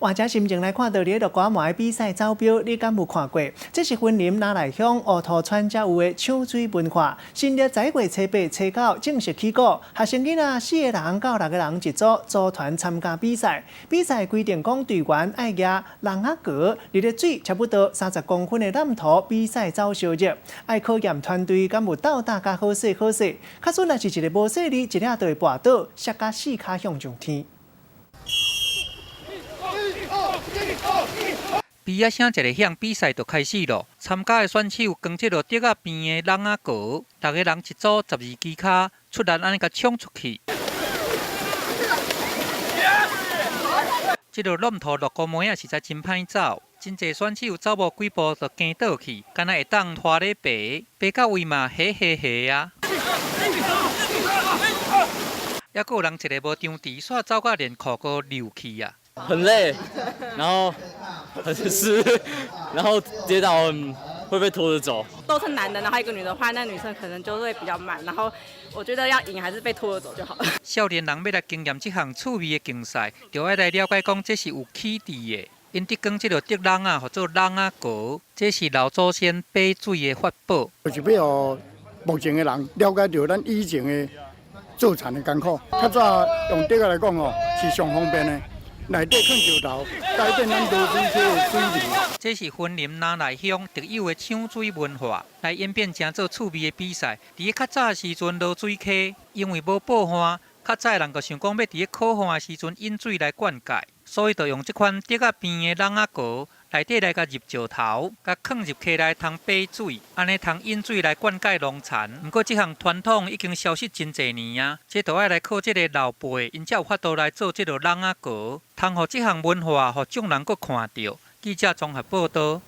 或者心情来看到你个歌麻的比赛走标，你敢有看过？这是云林南来乡乌涂川才有的抢水文化。新历载月初8、初9正式起鼓，学生囡仔4个人到6个人一组，组团参加比赛。比赛规定讲队员爱举人仔格，入咧水差不多30公分的揽土，比赛走烧热，爱考验团队敢有斗打甲好势好势。假使若是一个无势力，一领就会跋倒，摔甲4脚向上天。 比啊声一个响，比赛就开始咯。参加的选手跟这落竹仔边的人仔高，6个人一组，12支骹出力安尼甲冲出去。这落乱土落高模样实在真歹走，真侪选手走无几步就惊倒去，敢若会当拖咧爬，爬到位嘛下啊！还佫有人一个无张持，煞走到连裤都流去啊！ 很累，然后很湿，然后跌倒会被拖着走。都是男的，然后一个女的话，那女生可能就会比较慢。然后我觉得要赢还是被拖着走就好了。少年人要来经验这项趣味的竞赛，就要来了解讲这是有起治的。因伫讲这个竹笼啊，或者笼仔糕，这是老祖先爬水的法宝。就是要互目前的人了解到咱以前的造田的艰苦。较早用竹仔来讲哦，是上方便的。 内底放石头，改变咱落水溪的水流。这是云林南来乡特有的抢水文化，来演变成做趣味的比赛。伫较早的时阵落水溪，因为无报旱，较早人就想讲要伫靠旱的时阵引水来灌溉，所以就用这款竹仔边的笼仔糕，内底来甲入石头，甲放入溪内通爬水，安尼通引水来灌溉农产。不过这项传统已经消失真侪年啊，这就要来靠这个老辈，因才有法度来做这个笼仔糕。通互这项文化，互众人阁看到。记者综合报道。